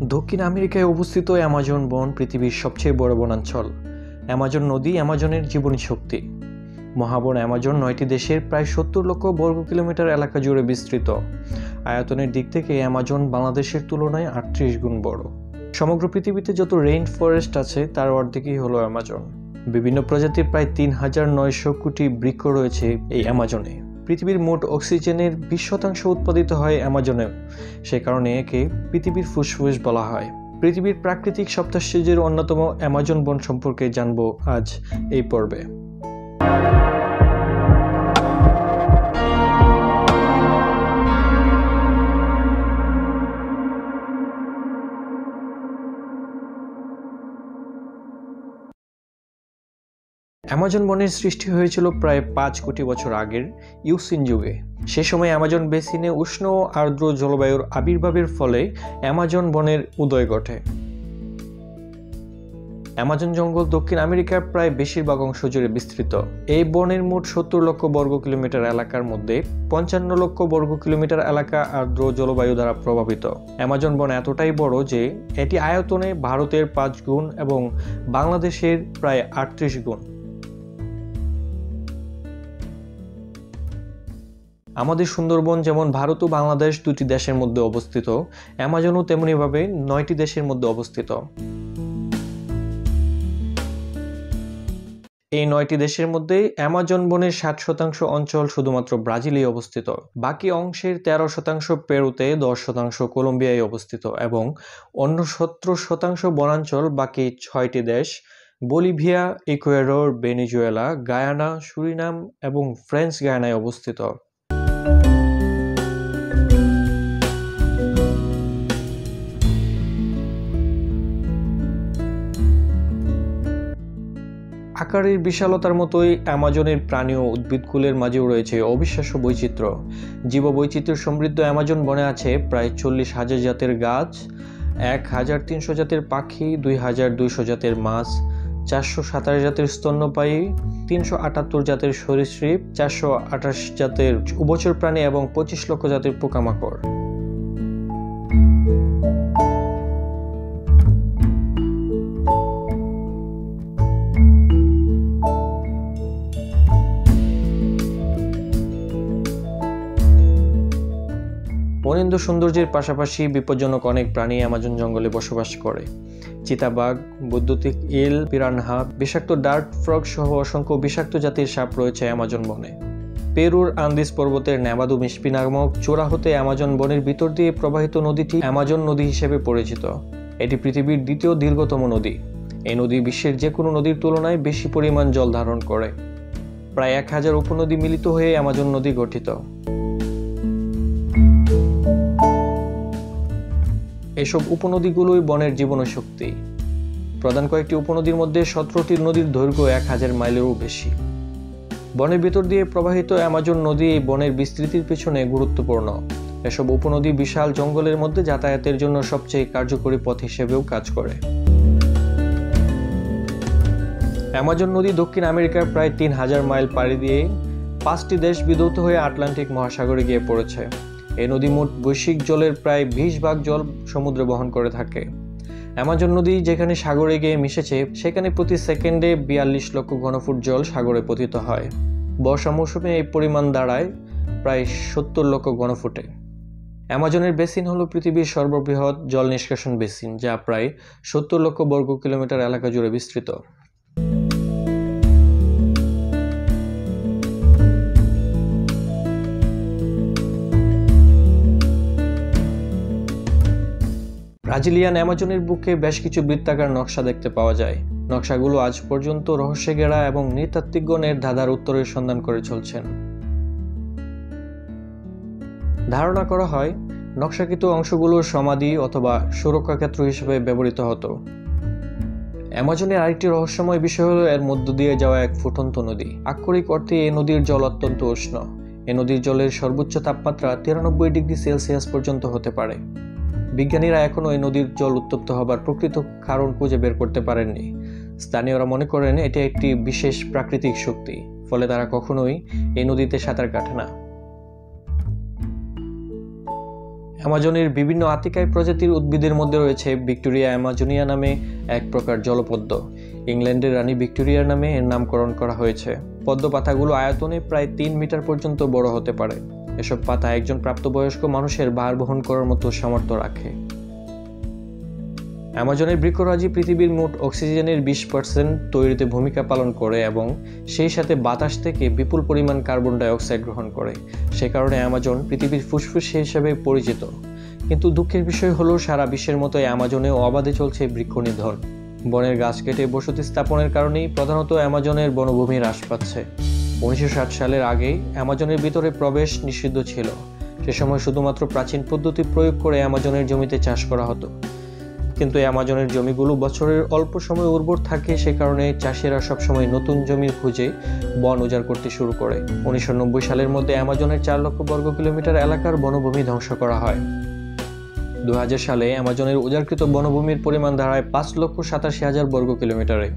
দক্ষিণ আমেরিকায় অবস্থিত অ্যামাজন বন পৃথিবীর সবচেয়ে বড় বনাঞ্চল। অ্যামাজন নদী অ্যামাজনের জীবনী শক্তি। মহাবন অ্যামাজন 9টি দেশের প্রায় 70 লক্ষ বর্গ কিলোমিটার এলাকা জুড়ে বিস্তৃত। আয়তনের দিক থেকে অ্যামাজন বাংলাদেশের তুলনায় 38 গুণ বড়। সমগ্র পৃথিবীতে যত রেইন ফরেস্ট আছে তার অর্ধেকই হলো অ্যামাজন। বিভিন্ন প্রজাতির প্রায় 3,900 কোটি বৃক্ষ রয়েছে এই অ্যামাজনে। পৃথিবীর মোট অক্সিজেনের 20% উৎপাদিত হয় অ্যামাজনে। সে কারণে একে পৃথিবীর ফুসফুস বলা হয়। পৃথিবীর প্রাকৃতিক সপ্তাশ্চর্যের অন্যতম অ্যামাজন বন সম্পর্কে জানব আজ এই পর্বে। অ্যামাজন বনের সৃষ্টি হয়েছিল প্রায় 5 কোটি বছর আগের ইউসিন যুগে। সে সময় অ্যামাজন বেসিনে উষ্ণ ও আর্দ্র জলবায়ুর আবির্ভাবের ফলে অ্যামাজন বনের উদয় ঘটে। অ্যামাজন জঙ্গল দক্ষিণ আমেরিকার প্রায় বেশিরভাগ অংশ জুড়ে বিস্তৃত। এই বনের মোট 70 লক্ষ বর্গ কিলোমিটার এলাকার মধ্যে 55 লক্ষ বর্গ কিলোমিটার এলাকা আর্দ্র জলবায়ু দ্বারা প্রভাবিত। অ্যামাজন বন এতটাই বড় যে এটি আয়তনে ভারতের 5 গুণ এবং বাংলাদেশের প্রায় 38 গুণ। আমাদের সুন্দরবন যেমন ভারত ও বাংলাদেশ দুটি দেশের মধ্যে অবস্থিত, অ্যামাজনও তেমনিভাবে 9টি দেশের মধ্যে অবস্থিত। এই 9টি দেশের মধ্যে অ্যামাজন বনের 60% অঞ্চল শুধুমাত্র ব্রাজিলেই অবস্থিত। বাকি অংশের 13% পেরুতে, 10% কলম্বিয়ায় অবস্থিত এবং অন্য 17% বনাঞ্চল বাকি 6টি দেশ Bolivia, Ecuador, Venezuela, Guyana, Surinam এবং ফ্রেঞ্চ গায়ানায় অবস্থিত। আকারের বিশালতার মতোই অ্যামাজনের প্রাণী ও উদ্ভিদকুলের মাঝেও রয়েছে অবিশ্বাস্য বৈচিত্র্য। জীববৈচিত্র্য সমৃদ্ধ অ্যামাজন বনে আছে প্রায় 40,000 জাতের গাছ, 1,300 জাতের পাখি, 2,200 জাতের মাছ, 427 জাতের স্তন্যপায়ী, 378 জাতের সরীসৃপ, 428 জাতের উভচর প্রাণী এবং 25 লক্ষ জাতের পোকামাকড়। বনেন্দ্র সৌন্দর্যের পাশাপাশি বিপজ্জনক অনেক প্রাণী অ্যামাজন জঙ্গলে বসবাস করে। চিতাবাঘ, বৈদ্যুতিক ইল, পিরানহা, বিষাক্ত ডার্ট ফ্রগ সহ অসংখ্য বিষাক্ত জাতির সাপ রয়েছে অ্যামাজন বনে। পেরুর আন্দিস পর্বতের নেভাদো মিসপি নামক চূড়া হতে অ্যামাজন বনের ভিতর দিয়ে প্রবাহিত নদীটি অ্যামাজন নদী হিসেবে পরিচিত। এটি পৃথিবীর দ্বিতীয় দীর্ঘতম নদী। এই নদী বিশ্বের যে কোনো নদীর তুলনায় বেশি পরিমাণ জল ধারণ করে। প্রায় 1000 উপনদী মিলিত হয়ে অ্যামাজন নদী গঠিত। এসব উপনদীগুলোই বনের জীবন শক্তি। প্রধান কয়েকটি উপনদীর মধ্যে 17টি নদীর দৈর্ঘ্য 1000 মাইলেরও বেশি। বনের ভিতর দিয়ে প্রবাহিত অ্যামাজন নদী এই বনের বিস্তৃতির পেছনে গুরুত্বপূর্ণ। এসব উপনদী বিশাল জঙ্গলের মধ্যে যাতায়াতের জন্য সবচেয়ে কার্যকরী পথ হিসেবেও কাজ করে। অ্যামাজন নদী দক্ষিণ আমেরিকার প্রায় 3000 মাইল পাড়ি দিয়ে 5টি দেশ বিধৌত হয়ে আটলান্টিক মহাসাগরে গিয়ে পড়েছে। এই নদী মোট বৈশ্বিক জলের প্রায় 20 ভাগ জল সমুদ্রে বহন করে থাকে। অ্যামাজন নদী যেখানে সাগরে গিয়ে মিশেছে সেখানে প্রতি সেকেন্ডে 42 লক্ষ ঘনফুট জল সাগরে পতিত হয়। বর্ষা মৌসুমে এই পরিমাণ দাঁড়ায় প্রায় 70 লক্ষ ঘনফুটে। অ্যামাজনের বেসিন হলো পৃথিবীর সর্ববৃহৎ জল নিষ্কাশন বেসিন, যা প্রায় 70 লক্ষ বর্গ কিলোমিটার এলাকা জুড়ে বিস্তৃত। ব্রাজিলিয়ান অ্যামাজনের বুকে বেশ কিছু বৃত্তাকার নকশা দেখতে পাওয়া যায়। নকশাগুলো আজ পর্যন্ত রহস্যে ঘেরা এবং নৃতাত্ত্বিকগণের ধাঁধার উত্তরের সন্ধান করে চলছেন। ধারণা করা হয় নকশাকৃত অংশগুলোর সমাধি অথবা সুরক্ষা ক্ষেত্র হিসেবে ব্যবহৃত হতো। অ্যামাজনের আরেকটি রহস্যময় বিষয় হলো এর মধ্য দিয়ে যাওয়া এক ফুটন্ত নদী। আক্ষরিক অর্থে এই নদীর জল অত্যন্ত উষ্ণ। এই নদীর জলের সর্বোচ্চ তাপমাত্রা 93 ডিগ্রি সেলসিয়াস পর্যন্ত হতে পারে। বিজ্ঞানীরা এখনও এই নদীর জল উত্তপ্ত হবার প্রকৃত কারণ খুঁজে বের করতে পারেননি। স্থানীয়রা মনে করেন এটি একটি বিশেষ প্রাকৃতিক শক্তি, ফলে তারা কখনোই এই নদীতে সাঁতার কাটে না। অ্যামাজনের বিভিন্ন আতিকায় প্রজাতির উদ্ভিদের মধ্যে রয়েছে ভিক্টোরিয়া অ্যামাজোনিয়া নামে এক প্রকার জলপদ্ম। ইংল্যান্ডের রানী ভিক্টোরিয়ার নামে এর নামকরণ করা হয়েছে। পদ্ম পাতাগুলো আয়তনে প্রায় 3 মিটার পর্যন্ত বড় হতে পারে। এসব পাতা একজন প্রাপ্তবয়স্ক মানুষের ভার বহন করার মতো সামর্থ্য রাখে। অ্যামাজনের বৃক্ষরাজি পৃথিবীর মোট অক্সিজেনের 20% তৈরিতে ভূমিকা পালন করে এবং সেই সাথে বাতাস থেকে বিপুল পরিমাণ কার্বন ডাইঅক্সাইড গ্রহণ করে। সে কারণে অ্যামাজন পৃথিবীর ফুসফুস হিসেবে পরিচিত। কিন্তু দুঃখের বিষয় হলো সারা বিশ্বের মতোই অ্যামাজনেও অবাধে চলছে বৃক্ষ নিধন। বনের গাছ কেটে বসতি স্থাপনের কারণেই প্রধানত অ্যামাজনের বনভূমি হ্রাস পাচ্ছে। 1960 সালের আগে অ্যামাজনের ভিতরে প্রবেশ নিষিদ্ধ ছিল। সে সময় শুধুমাত্র প্রাচীন পদ্ধতি প্রয়োগ করে অ্যামাজনের জমিতে চাষ করা হতো। কিন্তু অ্যামাজনের জমিগুলো বছরের অল্প সময় উর্বর থাকে, সে কারণে চাষিরা সবসময় নতুন জমির খুঁজে বন উজাড় করতে শুরু করে। 1990 সালের মধ্যে অ্যামাজনের 4 লক্ষ বর্গ কিলোমিটার এলাকার বনভূমি ধ্বংস করা হয়। 2000 সালে অ্যামাজনের উজাড়কৃত বনভূমির পরিমাণ দাঁড়ায় 5,87,000 বর্গ কিলোমিটারে।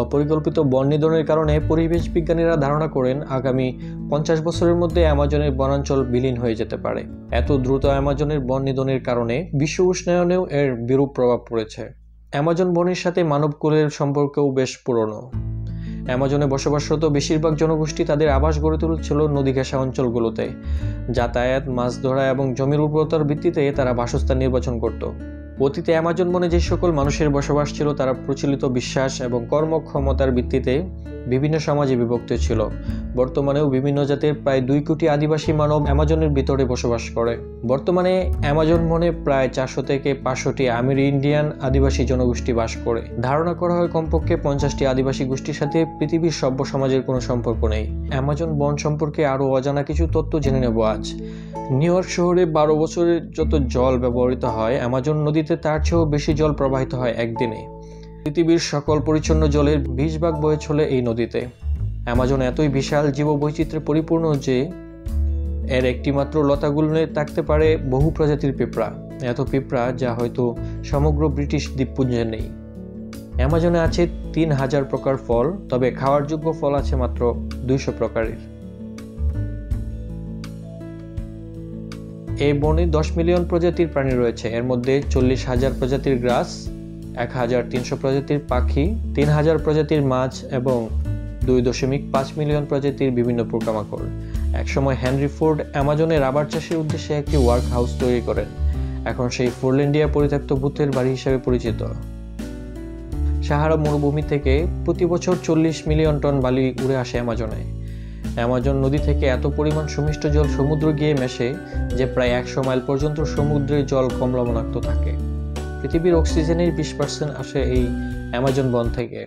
অপরিকল্পিত বন নিধনের কারণে পরিবেশ বিজ্ঞানীরা ধারণা করেন আগামী 50 বছরের মধ্যে অ্যামাজনের বনাঞ্চল বিলীন হয়ে যেতে পারে। এত দ্রুত অ্যামাজনের বন নিধনের কারণে বিশ্ব উষ্ণায়নেও এর বিরূপ প্রভাব পড়েছে। অ্যামাজন বনের সাথে মানবকুলের সম্পর্কও বেশ পুরনো। অ্যামাজনে বসবাসরত বেশিরভাগ জনগোষ্ঠী তাদের আবাস গড়ে তুলেছিল নদী ঘেঁষা অঞ্চলগুলোতে। যাতায়াত, মাছ ধরা এবং জমির উর্বরতার ভিত্তিতে তারা বাসস্থান নির্বাচন করত। অতীতে অ্যামাজন বনে যে সকল মানুষের বসবাস ছিল তারা প্রচলিত বিশ্বাস এবং কর্মক্ষমতার ভিত্তিতে বিভিন্ন সমাজে বিভক্ত ছিল। বর্তমানেও বিভিন্ন জাতের প্রায় 2 কোটি আদিবাসী মানব অ্যামাজনের ভিতরে বসবাস করে। বর্তমানে অ্যামাজন বনে প্রায় 400 থেকে 500টি আমেরিন্ডিয়ান আদিবাসী জনগোষ্ঠী বাস করে। ধারণা করা হয় কমপক্ষে 50টি আদিবাসী গোষ্ঠীর সাথে পৃথিবীর সভ্য সমাজের কোনো সম্পর্ক নেই। অ্যামাজন বন সম্পর্কে আরও অজানা কিছু তথ্য জেনে নেব আজ। নিউ ইয়র্ক শহরে 12 বছরে যত জল ব্যবহৃত হয়, অ্যামাজন নদীতে তার চেয়েও বেশি জল প্রবাহিত হয় একদিনে। পৃথিবীর সকল পরিচ্ছন্ন জলের 20 ভাগ বয়ে চলে এই নদীতে। অ্যামাজন এতই বিশাল জীববৈচিত্র্যে পরিপূর্ণ যে এর একটি মাত্র লতাগুলোনে থাকতে পারে বহু প্রজাতির পিঁপড়া। এত পিঁপড়া যা হয়তো সমগ্র ব্রিটিশ দ্বীপপুঞ্জে নেই। অ্যামাজনে আছে 3000 প্রকার ফল, তবে খাওয়ার যোগ্য ফল আছে মাত্র 200 প্রকারের। এই বনে 10 মিলিয়ন প্রজাতির প্রাণী রয়েছে। এর মধ্যে 40,000 প্রজাতির গ্রাস, 1,300 প্রজাতির পাখি, 3,000 প্রজাতির মাছ এবং 2.5 মিলিয়ন প্রজাতির বিভিন্ন পোকামাকড়। একসময় হেনরি ফোর্ড অ্যামাজনে রাবার চাষের উদ্দেশ্যে একটি ওয়ার্ক হাউস তৈরি করেন। এখন সেই ফোর্ল্যান্ডিয়া পরিত্যক্ত ভূতের বাড়ি হিসেবে পরিচিত। সাহারা মরুভূমি থেকে প্রতি বছর 40 মিলিয়ন টন বালি উড়ে আসে অ্যামাজনে। অ্যামাজন নদী থেকে এত পরিমাণ সুমিষ্ট জল সমুদ্র গিয়ে মেশে যে প্রায় 100 মাইল পর্যন্ত সমুদ্রের জল কম লবণাক্ত থাকে। পৃথিবীর অক্সিজেনের 20% আসে এই অ্যামাজন বন থেকে।